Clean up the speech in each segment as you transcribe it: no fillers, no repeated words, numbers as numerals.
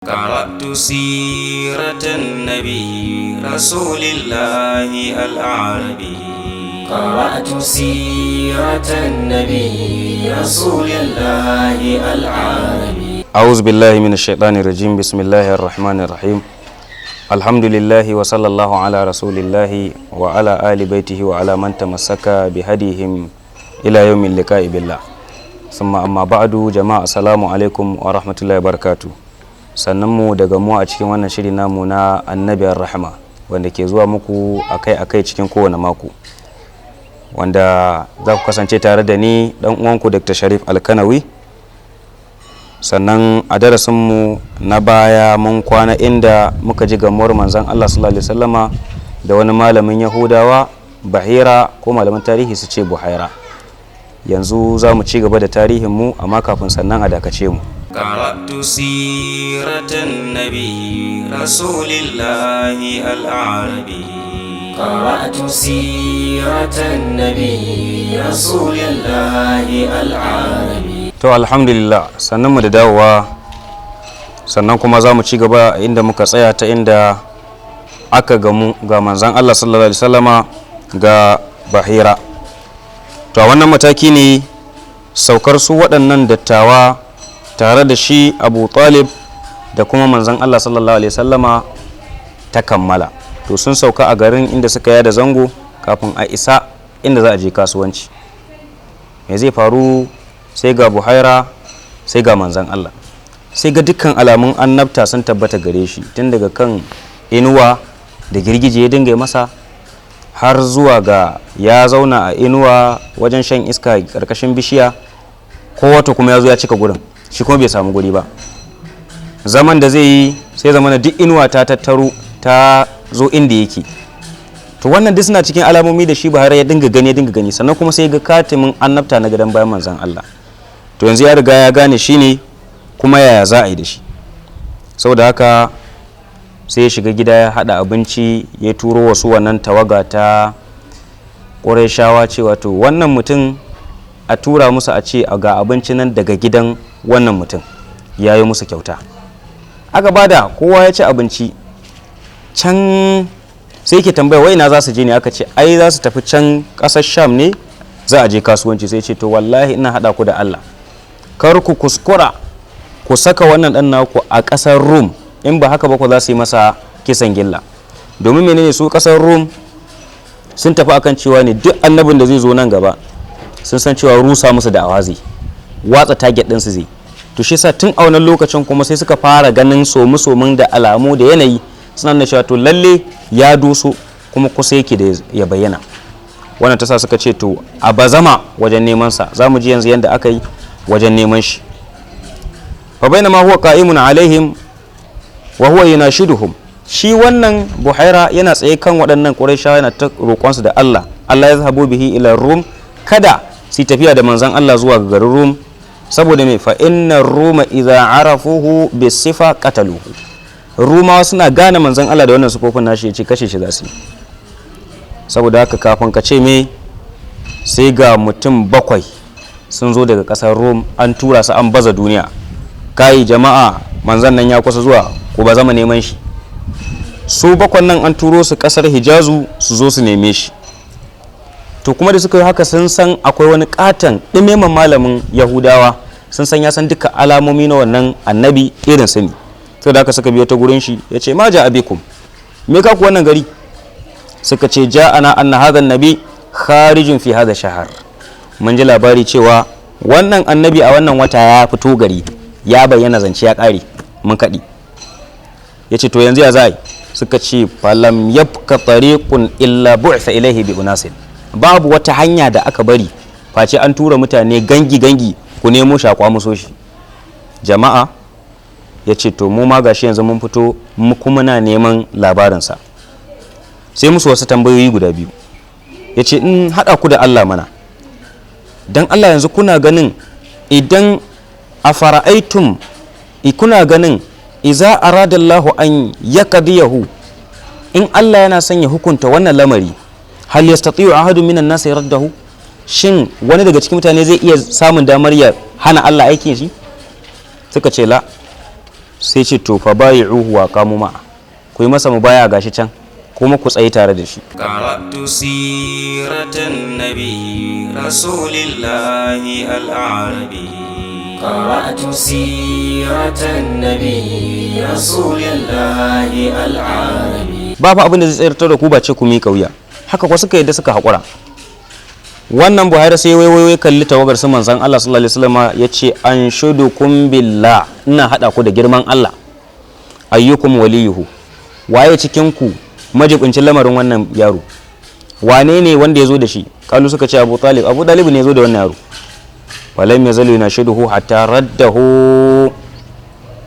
قرأت سيرة النبي رسول الله الأعربي قرأت سيرة النبي رسول الله الأعربي أعوذ بالله من الشيطان الرجيم. بسم الله الرحمن الرحيم. الحمد لله وصلى الله على رسول الله وعلى آل بيته وعلى من تمسك بهديهم إلى يوم اللقاء بالله. ثم أما بعد جماعة السلام عليكم ورحمة الله وبركاته. sannan mu daga mu a cikin wannan shiri namu na annabiyar rahama wanda ke zuwa muku akai-akai cikin kowane mako, wanda za ku kasance tare da ni dan uwanku Dr. Sharif Alkanawi. Sannan a darasinmu na baya mun kwana inda muka ji gamuwar manzon Allah sallallahu alaihi wasallama da wani malamin Yahudawa, Bahira, ko malaman tarihi su ce Buhaira. Yanzu za mu ci gaba da tarihinmu, amma kafin sannan a dakace mu. قرأت سيرة النبي رسول الله الأعربي قرأت سيرة النبي رسول الله الأعربي. To alhamdulillah, sannan mu da dawowa, sannan kuma za mu ci gaba inda muka tsaya, ta inda aka gamu ga manzan Allah sallallahu alaihi wasallama ga Bahira. To a wannan mataki ne saukar su waɗannan dattawa tare da shi Abu Talib da kuma manzon Allah sallallahu alaihi wasallama ta kammala. To sun sauka a garin inda suka yada zango kafin a isa inda za a je kasuwanci. Me zai faru? Sai ga Buhaira, sai ga manzon Allah, sai ga dukkan alamun annabta sun tabbata gare shi, tun daga kan inuwa da girgije ya dinga masa har zuwa ga ya zauna a inuwa wajen shan iska karkashin bishiya, ko wato kuma ya zo ya cika gurin, shi kuma bai samu guri ba. Zaman da zai yi sai zamana duk inuwa ta tattaro ta zo inda yake. To wannan duk suna cikin alamomi da shi Buhari ya dinga gani, sannan kuma sai ga katimin annabta na gadon bayan manzon Allah. To yanzu ya riga ya gane shi ne, kuma yaya za a yi da shi. Saboda haka sai ya shiga gida, ya hada abinci, ya turo wasu wannan tawaga ta Qurayshawa cewa to wannan mutum a tura musu a ce ga abinci nan daga gidan wannan mutum, ya yi musu kyauta. Aka bada, kowa ya ci abinci. Can sai ke tambaya wai na za su je ne, aka ce ai za su tafi can ƙasar Sham ne, za a je kasuwanci. Sai ce to wallahi ina haɗa ku da Allah, kar ku kuskura ku saka wannan ɗan naku a ƙasar Rum, in ba haka ba ku za su yi masa kisan gilla. Domin menene? Su ƙasar Rum sun tafi akan cewa ne duk annabin da zai zo nan gaba sun san cewa rusa musu da awazi, watsa target din su zai. To shi yasa tun a wannan lokacin kuma sai suka fara ganin somu-somun da alamu da yanayi suna nuna cewa to lalle ya doso, kuma kusa yake da ya bayyana. Wannan ta sa suka ce to a bazama wajen neman sa. Za mu ji yanzu yanda aka yi wajen neman shi. Fa bainama huwa qa'imun alaihim wa huwa yunashiduhum. Shi wannan Buhaira yana tsaye kan waɗannan Qurayshawa, yana ta roƙonsu da Allah ya zahabu bihi ila Rum, kada su tafiya da manzan Allah zuwa ga garin Rum. Saboda mai fa inna Ruma idza arafuhu bisifa qataluhu. Rumawa suna gane manzan Allah da wannan sufofin nashi, ya ce kashe shi za su yi. Saboda haka kafin ka ce me, sai ga mutum 7 sun zo daga ƙasar Rum, an tura su an baza duniya. Kai jama'a, manzan nan ya kusa zuwa, ku ba zama neman shi. Su 7 nan an turo su ƙasar Hijazu su zo su neme shi. To kuma da suka yi haka sun san akwai wani katon ɗimeman malamin Yahudawa, sun san ya san duka alamomi na wannan annabi irin sani. To da haka suka biyo ta gurin shi, ya ce ma ja abikum, me ka ku wannan gari? Suka ce ja'ana anna hadha nabi kharijun fi hadha shahar. Mun ji labari cewa wannan annabi a wannan wata ya fito gari, ya bayyana, zance ya kare, mun kadi. Ya ce to yanzu ya zai? Suka ce falam yabqa tariqun illa bu'tha ilayhi bi unasin. Babu wata hanya da aka bari face an tura mutane gangi ku nemo shakwa muso shi. Jama'a, ya ce to mu ma gashi yanzu mun fito, mu kuma na neman labarinsa. Sai musu wasu tambayoyi guda biyu. Ya ce in haɗa ku da Allah mana, don Allah yanzu kuna ganin idan a fara'aitum, kuna ganin iza aradallahu an yakadiyahu, in Allah yana son ya hukunta wannan lamari, hal yastati'u ahadun minan nas yaraddahu, shin wani daga cikin mutane zai iya samun damar ya hana Allah aikin shi? Suka ce la, sai ce to fa bai'uhu wa qamu ma ku yi masa mubaya gashi can kuma ku tsaye tare da shi. qara'tu siratan nabi rasulillahi al-arabi qara'tu siratan nabi rasulillahi al-arabi. ba fa abin da zai tsayar da ku ba ce ku miƙa wuya, haka kuwa suka yadda suka haƙura. wannan Buhari sai waiwaiwai kalli tawagar su manzon Allah sallallahu alaihi wasallam ya ce an shudukum billah, ina hada ku da girman Allah, ayyukum waliyuhu, waye cikin ku majibincin lamarin wannan yaro, wane ne wanda ya zo da shi? Kalu suka ce Abu Talib ne ya zo da wannan yaro. falam yazalu yanashuduhu hatta raddahu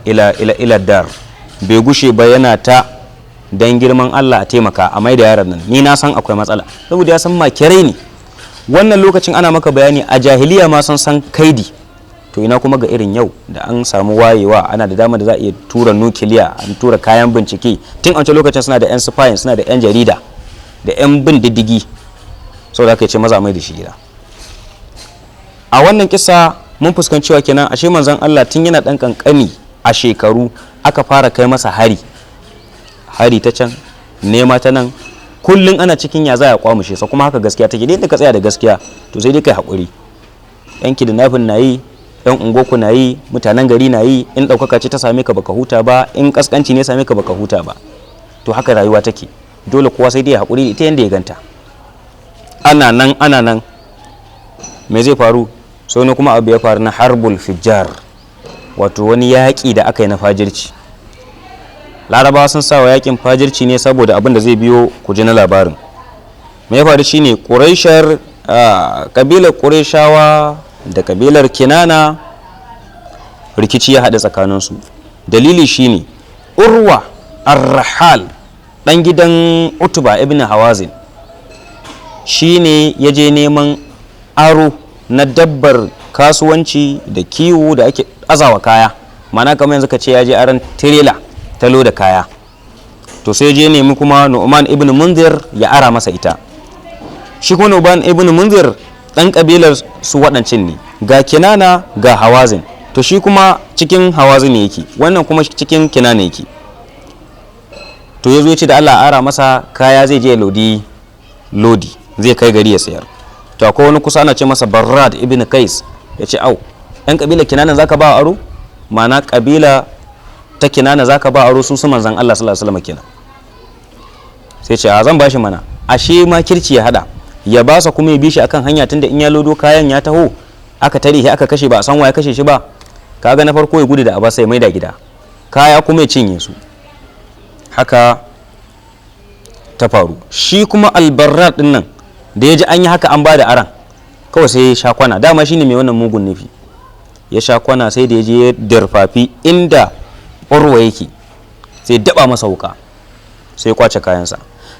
ila dar, bai gushe ba yana ta dan girman Allah a taimaka a mai da yaron nan, ni na san akwai matsala saboda ya san makirai ne. wannan lokacin ana maka bayani a jahiliya ma san kaidi, to ina kuma ga irin yau da an samu wayewa, ana da dama da za a iya tura nukiliya, an tura kayan bincike. tun a wancan lokacin suna da yan spying, suna da yan jarida da yan bin diddigi, saboda aka ce maza mai da shi gida. a wannan kisa mun fuskanci cewa kenan ashe manzon Allah tun yana dan kankani a shekaru aka fara kai masa hari ta can, nema ta nan, kullun ana cikin ya za a kwamushe sa. kuma haka gaskiya take, dai ka tsaya da gaskiya to sai dai kai hakuri. yan kidnapping na yi, yan ungoku na yi, mutanen gari na yi, in daukaka ce ta same ka baka huta ba, in kaskanci ne same ka baka huta ba. to haka rayuwa take, dole kowa sai dai hakuri ita yanda ya ganta. ana nan me zai faru? sai ne kuma abu ya faru na harbul fijjar, wato wani yaƙi da aka yi na fajirci. larabawa sun sa wa yakin fajirci ne saboda abin da zai biyo ku ji na labarin. me ya faru shine quraishar kabilar qurayshawa da kabilar kinana rikici ya haɗa tsakaninsu. dalili shine urwa ar-rahal dan gidan utba ibn hawazin shine ya je neman aro na dabbar kasuwanci da kiwo da ake azawa kaya, mana kamar yanzu ka ce ya je aron tirela talo da kaya. to sai je nemi kuma Nu'man ibn Munzir ya ara masa ita. shi kuma Nu'man ibn Munzir dan kabilar su waɗancin ne, ga Kinana ga Hawazin. to shi kuma cikin Hawazin yake, wannan kuma cikin Kinana yake. to yazo ya ce da Allah ara masa kaya, zai je lodi zai kai gari ya sayar. to akwai wani kusa ana ce masa Barrad ibn Qais, ya ce au yan kabilar Kinana zaka ba aro, mana kabila ta Kinana zaka ba aro su manzon Allah sallallahu alaihi wasallam kenan. sai ce a zan bashi mana, ashe ma kirci ya hada, ya ba sa kuma ya bi shi akan hanya, tunda in ya lodo kayan ya taho aka tare shi aka kashe, ba a san waye kashe shi ba. kaga na farko ya gudu da abasa ya maida gida, kaya kuma ya cinye su. haka ta faru. shi kuma Albarrad din nan da ya ji an yi haka an ba da aran, kawai sai ya sha kwana, dama shine mai wannan mugun nufi. ya sha kwana sai da ya je ya darfafi inda Urwa yake, sai daba masa wuka, sai ya kwace kayansa.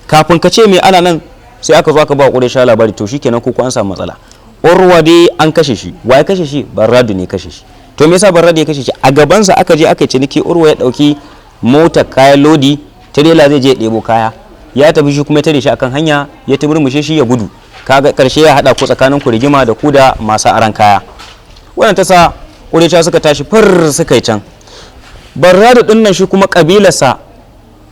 kafin ka ce mai ana nan sai aka zo aka ba Quraysh labari, to shikenan ko an samu matsala. Urwa dai an kashe shi, wa ya kashe shi? Barradu ne kashe shi. to me yasa Barradu ya kashe shi? a gabansa aka je aka yi ciniki, Urwa ya dauki motar kayan lodi, tirela zai je ya ɗebo kaya, ya tafi shi kuma ya tare shi akan hanya, ya tumurmushe shi ya gudu. kaga karshe ya hada ku tsakanin ku rigima da ku da masu aran kaya. wannan ta sa Quraysh suka tashi fur suka yi can. Barradu din nan shi kuma kabilarsa,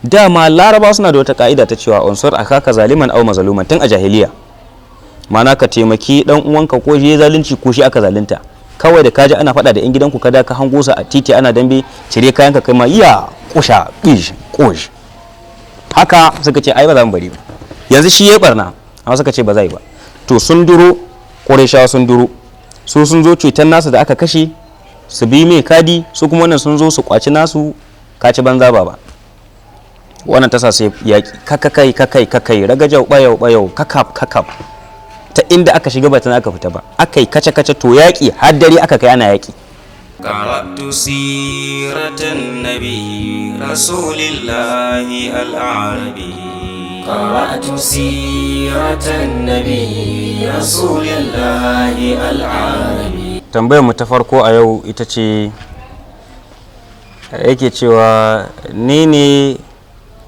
dama Laraba suna da wata ka'ida ta cewa unsur akaka zaliman aw mazluman tun a jahiliya, mana ka taimaki dan uwanka ko shi zalunci ko shi aka zalunta. kawai da kaji ana faɗa da yan gidanku kada ka hango sa a titi ana dambe, cire kayanka kai ma iya kusha kosh. haka suka ce ai ba za mu bari ba, yanzu shi ya barna, amma suka ce ba zai ba. to sun duro, Qurayshawa sun duro, su sun zo cutar nasu da aka kashe su bi mai kadi, su kuma wannan sun zo su kwaci nasu, kaci banza ba. wannan tasa sai yaki kakai ragajau bayau kakap ta inda aka shiga ba ta aka fita ba, akai kace to yaki har dare aka kai ana yaki. qara'tu siratan nabi rasulillahi al-arabi qara'tu siratan nabi rasulillahi al-arabi. tambayar mu ta farko a yau ita ce, yake cewa ni ne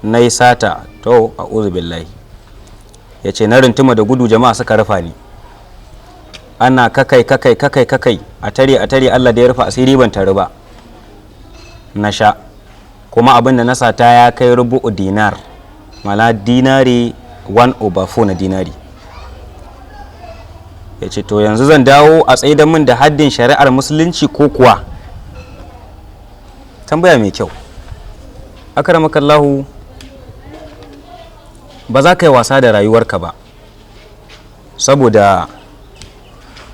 na yi sata, to a'udhu billahi, ya ce na rintuma da gudu jama'a suka rufa ni, ana kakai a tare Allah da ya rufa asiri ban tare ba, na sha kuma abin da na sata ya kai rubu'u dinar, mala dinari 1/4 na dinari. Ya ce to yanzu zan dawo a tsaye da min da haddin shari'ar musulunci ko kuwa? Tambaya mai kyau. Akramakallahu, ba za ka yi wasa da rayuwarka ba, saboda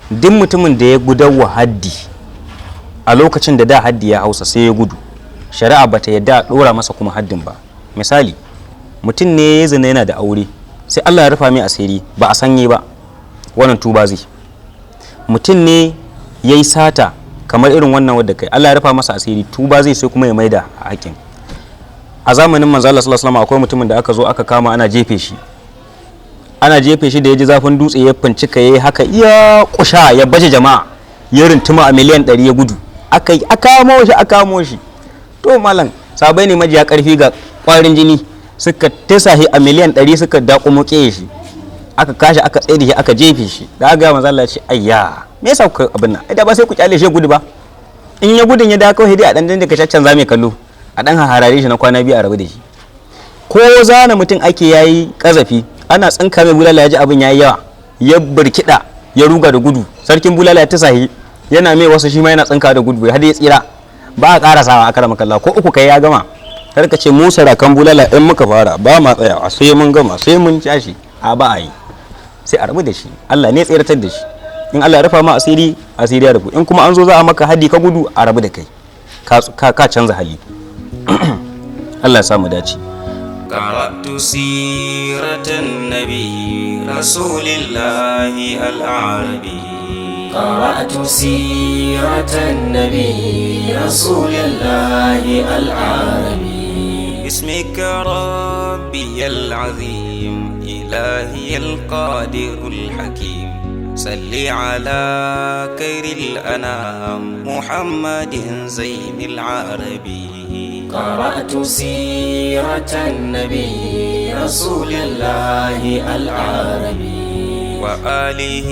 duk mutumin da ya gudawa haddi a lokacin da da haddi ya hausa sai ya gudu, shari'a ba ta yadda a ɗora masa kuma haddin ba. Misali, mutum ne ya zina yana da aure, sai Allah ya rufa mai asiri ba a sanye ba, wannan tuba zai. Mutum ne ya yi sata kamar irin wannan wadda kai, Allah ya rufa masa asiri, tuba zai sai kuma ya maida haƙƙin. A zamanin manzo Allah sallallahu alaihi wasallam akwai mutumin da aka zo aka kama ana jefe shi da ya ji zafin dutse ya fincika yayi haka iya kusha ya baje jama'a, ya rintuma a miliyan 100 ya gudu, aka kamo shi. To malam, sabai ne majiya karfi ga kwarin jini, suka tasahi a miliyan 100 suka dakumo shi, aka kashi aka tsaye da shi aka jefe shi. Da aka manzo Allah ya ce ayya, me yasa ku abin nan? Da ba sai ku kyale shi gudu ba. In ya gudun ya da kawai dai a dan da kaccan zame kallo, a dan harare shi na kwana 2 a rabu da shi. Ko zana mutum ake yayi kazafi, ana tsinka mai bulala, ya ji abin yayi yawa, ya burkida ya ruga da gudu, sarkin bulala ya tasahi yana mai wasu shi ma yana tsinka da gudu, har ya tsira. Ba a karasawa a karama kallah, ko uku kai ya gama. Kar ka ce mu sarakan bulala in muka fara ba ma tsayawa sai mun gama sai mun cashi, a ba a yi, sai a rabu da shi. Allah ne tsiratar da shi. In Allah ya rufa ma asiri ya rufu. In kuma an zo za a maka haddi ka gudu, a rabu da kai, ka canza hali. Allah ya samu dace. قرأت سيرة النبي رسول الله الأعربي قرأت سيرة النبي رسول الله العربي باسمك ربي العظيم إلهي القادر الحكيم صل على خير الأنام محمد زين العربي قرأت سيرة النبي رسول الله العربي وآله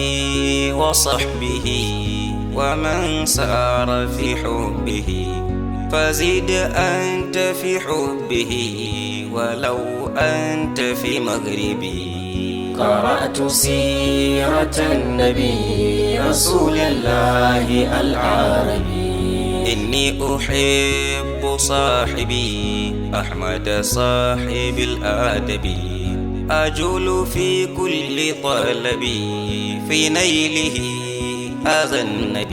وصحبه ومن سار في حبه فزد أنت في حبه ولو أنت في مغربي قرأت سيرة النبي رسول الله العربي إني أحب صاحبي أحمد صاحب الآدب أجول في كل طلبي في نيله هذا النبي